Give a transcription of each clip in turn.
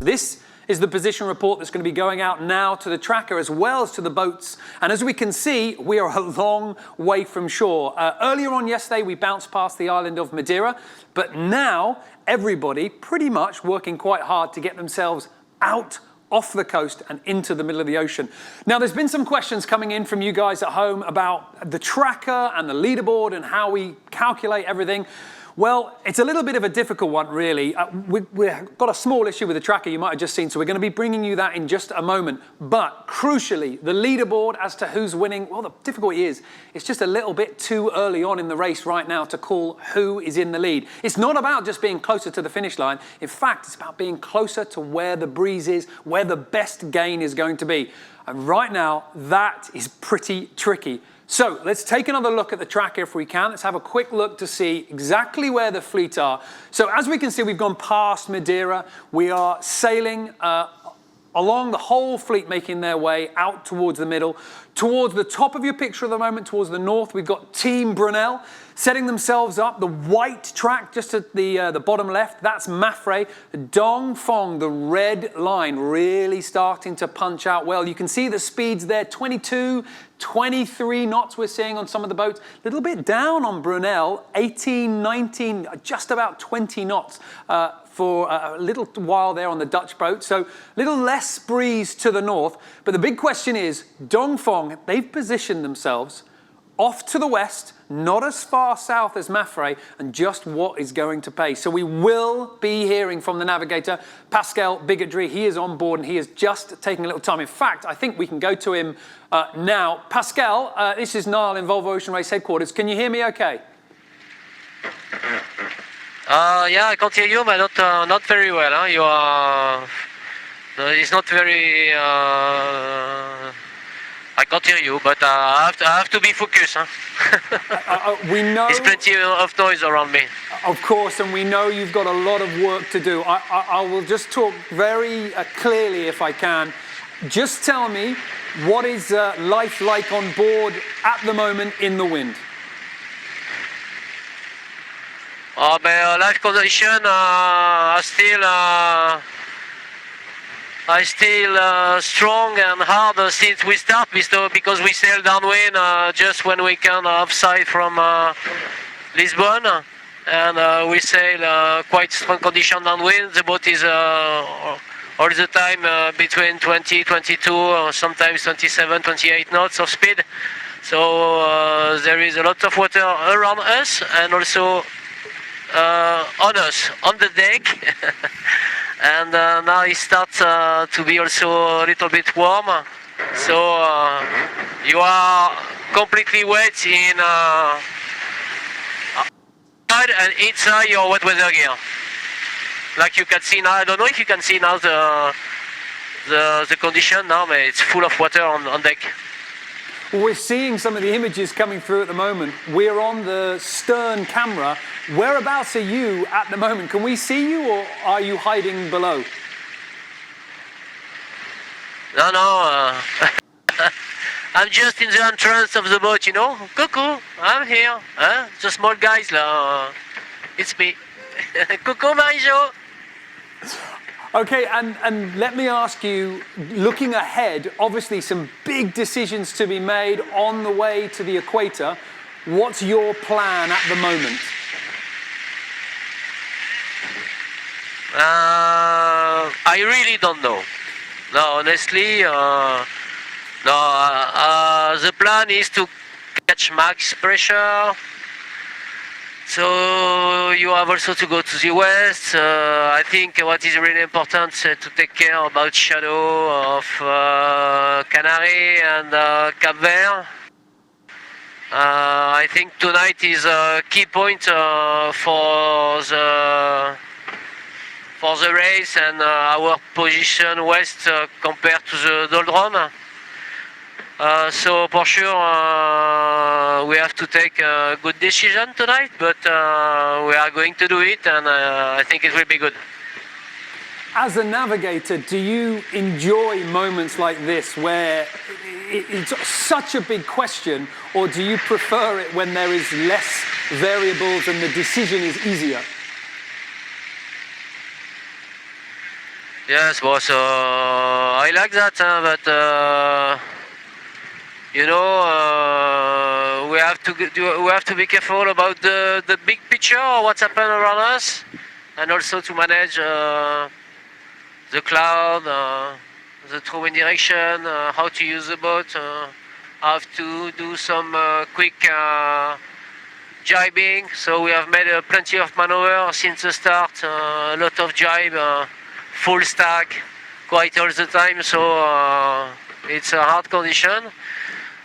This is the position report that's going to be going out now to the tracker as well as to the boats. And as we can see, we are a long way from shore. Earlier on yesterday, we bounced past the island of Madeira, but now everybody pretty much working quite hard to get themselves out off the coast and into the middle of the ocean. Now, there's been some questions coming in from you guys at home about the tracker and the leaderboard and how we calculate everything. Well, it's a little bit of a difficult one, really. We've got a small issue with the tracker you might have just seen, so we're going to be bringing you that in just a moment. But crucially, the leaderboard as to who's winning, well, the difficulty is it's just a little bit too early on in the race right now to call who is in the lead. It's not about just being closer to the finish line. In fact, it's about being closer to where the breeze is, where the best gain is going to be. And right now, that is pretty tricky. So let's take another look at the tracker if we can. Let's have a quick look to see exactly where the fleet are. So as we can see, we've gone past Madeira. We are sailing along the whole fleet, making their way out towards the middle. Towards the top of your picture at the moment, towards the north, we've got Team Brunel setting themselves up. The white track just at the bottom left, that's Mafre. Dong Fong, the red line, really starting to punch out well. You can see the speeds there, 22, 23 knots we're seeing on some of the boats. A little bit down on Brunel, 18, 19, just about 20 knots for a little while there on the Dutch boat. So a little less breeze to the north. But the big question is, Dong Fong, they've positioned themselves off to the west, not as far south as Mafre, and just what is going to pay. So we will be hearing from the navigator, Pascal Bigadry. He is on board and he is just taking a little time. In fact, I think we can go to him now. Pascal, this is Niall in Volvo Ocean Race headquarters. Can you hear me okay? Yeah, I can't hear you, but not very well. Huh? You are... it's not very... I can't hear you, but I have to be focused. Huh? We know... There's plenty of noise around me. Of course, and we know you've got a lot of work to do. I will just talk very clearly if I can. Just tell me, what is life like on board at the moment in the wind? Life conditions are still strong and hard since we start, because we sail downwind just when we can offside from Lisbon, and we sail quite strong condition downwind. The boat is all the time between 20, 22, sometimes 27, 28 knots of speed. So there is a lot of water around us and also on us, on the deck. And now it starts to be also a little bit warm. So you are completely wet in outside and inside your wet weather gear. Like you can see now, I don't know if you can see now the condition now, but it's full of water on deck. Well, we're seeing some of the images coming through at the moment. We're on the stern camera. Whereabouts are you at the moment? Can we see you, or are you hiding below? No. I'm just in the entrance of the boat, you know. Coucou, I'm here. Huh? The small guys, it's me. Coucou, Marie-Jo. Okay, and let me ask you, looking ahead, obviously some big decisions to be made on the way to the equator. What's your plan at the moment? I really don't know. No, honestly, the plan is to catch max pressure. So you have also to go to the west. I think what is really important is to take care about shadow of Canary and Cap Vert. I think tonight is a key point for the race and our position west compared to the doldrum. So for sure we have to take a good decision tonight, but we are going to do it, and I think it will be good. As a navigator, do you enjoy moments like this where it's such a big question, or do you prefer it when there is less variables and the decision is easier? Yes, boss. I like that, but you know, we have to be careful about the big picture, what's happened around us, and also to manage the cloud, the true wind direction, how to use the boat. Have to do some quick jibing. So we have made plenty of maneuver since the start. A lot of jibe, full stack, quite all the time. So it's a hard condition.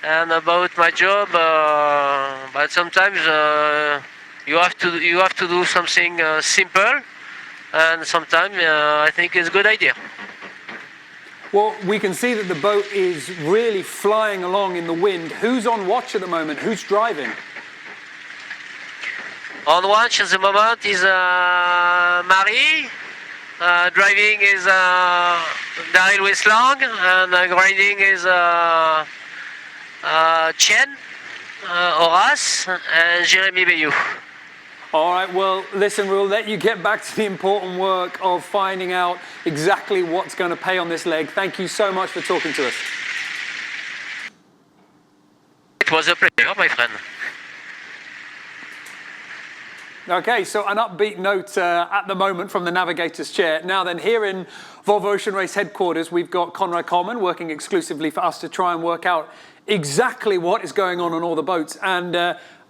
And about my job, but sometimes you have to do something simple, and sometimes I think it's a good idea. Well, we can see that the boat is really flying along in the wind. Who's on watch at the moment? Who's driving? On watch at the moment is Marie. Driving is Daryl Westlang, and grinding is Chen, Horace, and Jeremy Bayou. All right, well, listen, we'll let you get back to the important work of finding out exactly what's going to pay on this leg. Thank you so much for talking to us. It was a pleasure, my friend. Okay, so an upbeat note at the moment from the navigator's chair. Now then, here in Volvo Ocean Race headquarters, we've got Conrad Colman working exclusively for us to try and work out exactly what is going on all the boats. And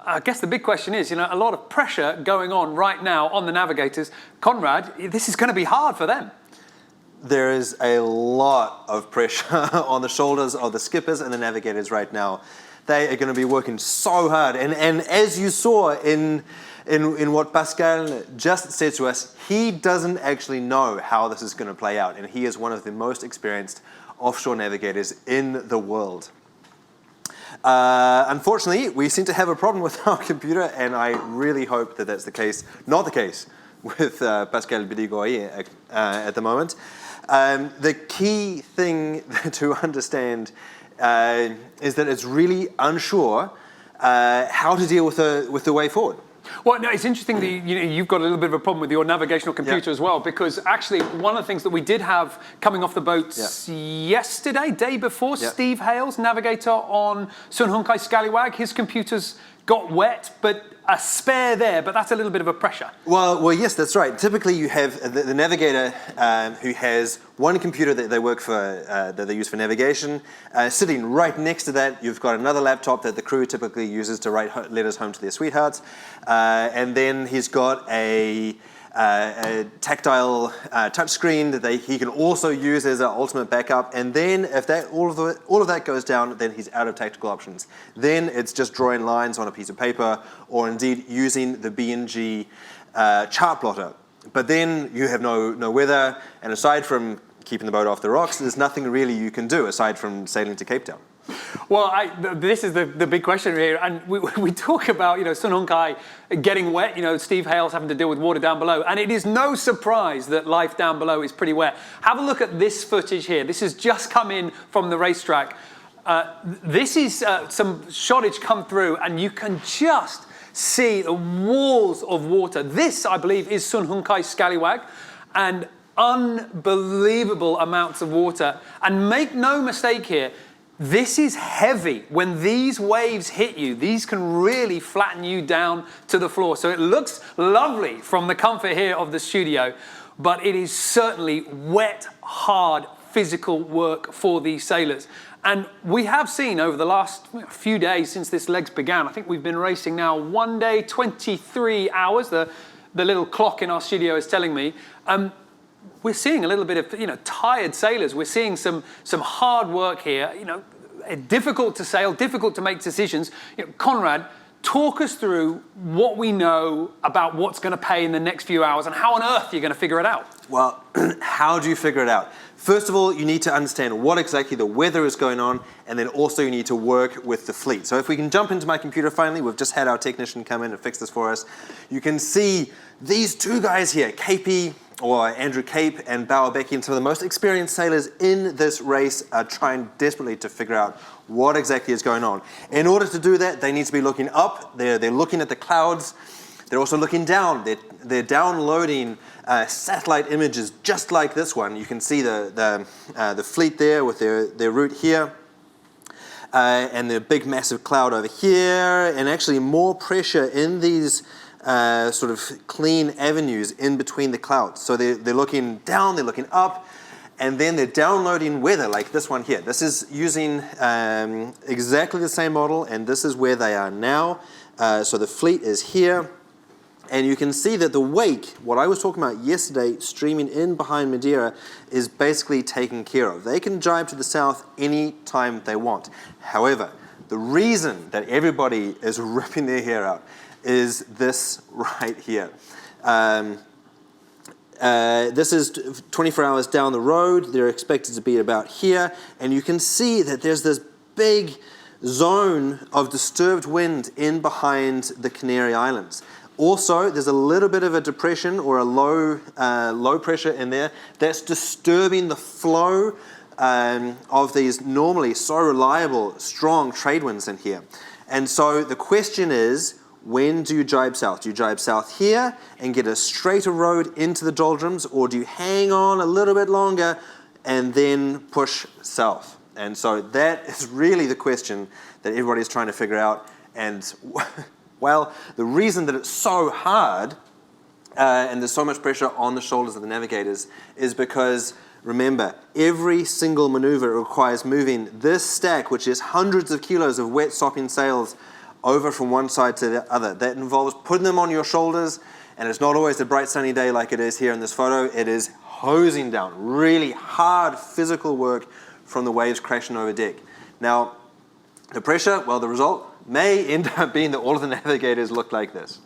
I guess the big question is, you know, a lot of pressure going on right now on the navigators. Conrad, this is going to be hard for them. There is a lot of pressure on the shoulders of the skippers and the navigators right now. They are going to be working so hard. And as you saw in what Pascal just said to us, he doesn't actually know how this is going to play out. And he is one of the most experienced offshore navigators in the world. Unfortunately, we seem to have a problem with our computer, and I really hope that that's the case, not the case with Pascal Bidigoy at the moment. The key thing to understand is that it's really unsure how to deal with the way forward. Well, no, it's interesting that you've got a little bit of a problem with your navigational computer as well, because actually one of the things that we did have coming off the boats yesterday, day before, Steve Hales, navigator on Sun Hunkai Scallywag, his computer's got wet, but a spare there, but that's a little bit of a pressure. Well, yes, that's right. Typically, you have the navigator who has one computer that they work for, that they use for navigation. Sitting right next to that, you've got another laptop that the crew typically uses to write letters home to their sweethearts, and then he's got a tactile touchscreen that he can also use as an ultimate backup. And then if all of that goes down, then he's out of tactical options. Then it's just drawing lines on a piece of paper, or indeed using the BNG chart plotter. But then you have no weather, and aside from keeping the boat off the rocks, there's nothing really you can do aside from sailing to Cape Town. Well, this is the big question here, and we talk about, Sun Hunkai getting wet, Steve Hales having to deal with water down below, and it is no surprise that life down below is pretty wet. Have a look at this footage here. This has just come in from the racetrack. This is some shottage come through, and you can just see the walls of water. This, I believe, is Sun Hunkai Scallywag, and unbelievable amounts of water. And make no mistake here, this is heavy. When these waves hit you, these can really flatten you down to the floor. So it looks lovely from the comfort here of the studio, but it is certainly wet, hard, physical work for these sailors. And we have seen over the last few days since this legs began, I think we've been racing now 1 day, 23 hours. The little clock in our studio is telling me. We're seeing a little bit of tired sailors. We're seeing some hard work here. Difficult to sail, difficult to make decisions. Conrad, talk us through what we know about what's going to pay in the next few hours, and how on earth you're going to figure it out. Well, how do you figure it out? First of all, you need to understand what exactly the weather is going on, and then also you need to work with the fleet. So if we can jump into my computer finally, we've just had our technician come in and fix this for us. You can see these two guys here, KP, or Andrew Cape, and Bauer Becky, and some of the most experienced sailors in this race are trying desperately to figure out what exactly is going on. In order to do that, they need to be looking up. They're looking at the clouds. They're also looking down. They're downloading satellite images just like this one. You can see the fleet there with their route here. And the big massive cloud over here, and actually more pressure in these sort of clean avenues in between the clouds. So they're looking down, they're looking up, and then they're downloading weather like this one here. This is using exactly the same model, and this is where they are now. So the fleet is here. And you can see that the wake, what I was talking about yesterday, streaming in behind Madeira, is basically taken care of. They can jibe to the south any time they want. However, the reason that everybody is ripping their hair out is this right here. This is 24 hours down the road. They're expected to be about here. And you can see that there's this big zone of disturbed wind in behind the Canary Islands. Also, there's a little bit of a depression or a low pressure in there that's disturbing the flow of these normally so reliable, strong trade winds in here. And so the question is, when do you jibe south? Do you jibe south here and get a straighter road into the doldrums, or do you hang on a little bit longer and then push south? And so that is really the question that everybody's trying to figure out. And well, the reason that it's so hard and there's so much pressure on the shoulders of the navigators is because, remember, every single maneuver requires moving this stack, which is hundreds of kilos of wet sopping sails, over from one side to the other. That involves putting them on your shoulders, and it's not always a bright sunny day like it is here in this photo. It is hosing down, really hard physical work from the waves crashing over deck. Now, the pressure, well, the result may end up being that all of the navigators look like this.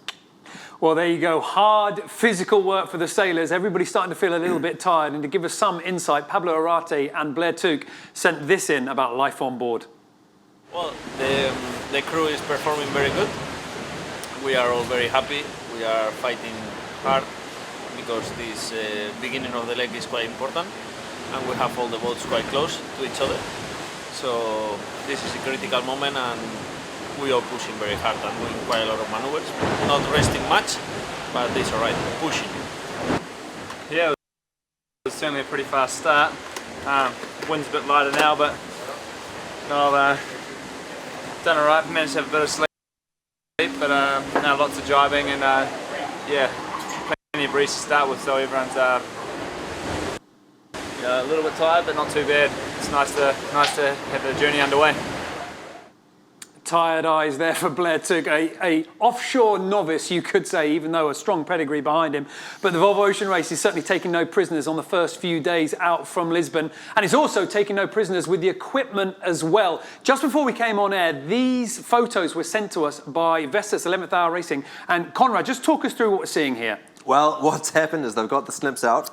Well, there you go. Hard physical work for the sailors. Everybody's starting to feel a little bit tired. And to give us some insight, Pablo Arate and Blair Tuke sent this in about life on board. Well, the crew is performing very good. We are all very happy. We are fighting hard because this beginning of the leg is quite important, and we have all the boats quite close to each other. So this is a critical moment, and we are pushing very hard and doing quite a lot of maneuvers. Not resting much, but it's all right, pushing. Yeah, it was certainly a pretty fast start. Wind's a bit lighter now, but I've done all right. Managed to have a bit of sleep, but now lots of jibing and yeah, plenty of breeze to start with, so everyone's a little bit tired, but not too bad. It's nice to have the journey underway. Tired eyes there for Blair Tuke, a offshore novice, you could say, even though a strong pedigree behind him. But the Volvo Ocean Race is certainly taking no prisoners on the first few days out from Lisbon. And it's also taking no prisoners with the equipment as well. Just before we came on air, these photos were sent to us by Vestas 11th Hour Racing. And Conrad, just talk us through what we're seeing here. Well, what's happened is they've got the snips out.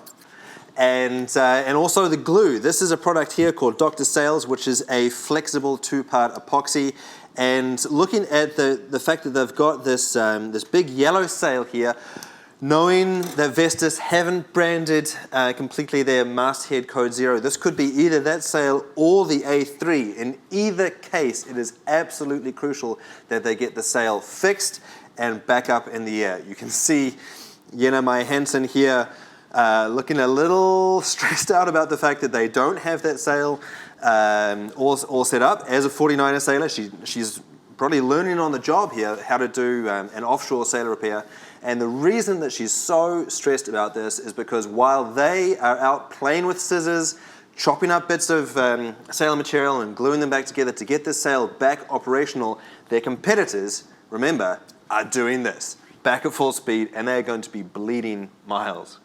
And also the glue. This is a product here called Dr. Sails, which is a flexible two-part epoxy. And looking at the fact that they've got this, this big yellow sail here, knowing that Vestas haven't branded completely their masthead code 0, this could be either that sail or the A3. In either case, it is absolutely crucial that they get the sail fixed and back up in the air. You can see Jenna Meyer Hansen here looking a little stressed out about the fact that they don't have that sail all set up. As a 49er sailor, she's probably learning on the job here how to do an offshore sail repair. And the reason that she's so stressed about this is because while they are out playing with scissors, chopping up bits of sail material and gluing them back together to get the sail back operational, their competitors, remember, are doing this back at full speed, and they're going to be bleeding miles.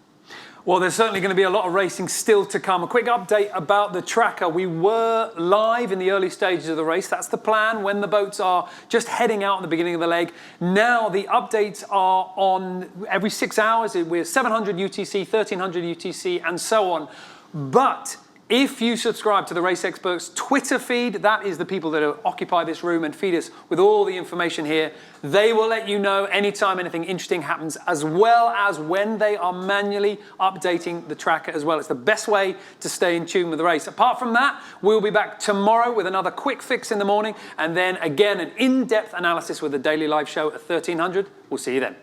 Well, there's certainly going to be a lot of racing still to come. A quick update about the tracker. We were live in the early stages of the race. That's the plan when the boats are just heading out at the beginning of the leg. Now the updates are on every 6 hours. We're 700 UTC, 1300 UTC, and so on. But if you subscribe to the Race Experts Twitter feed, that is the people that occupy this room and feed us with all the information here. They will let you know anytime anything interesting happens, as well as when they are manually updating the tracker as well. It's the best way to stay in tune with the race. Apart from that, we'll be back tomorrow with another quick fix in the morning, and then again an in-depth analysis with the daily live show at 1300. We'll see you then.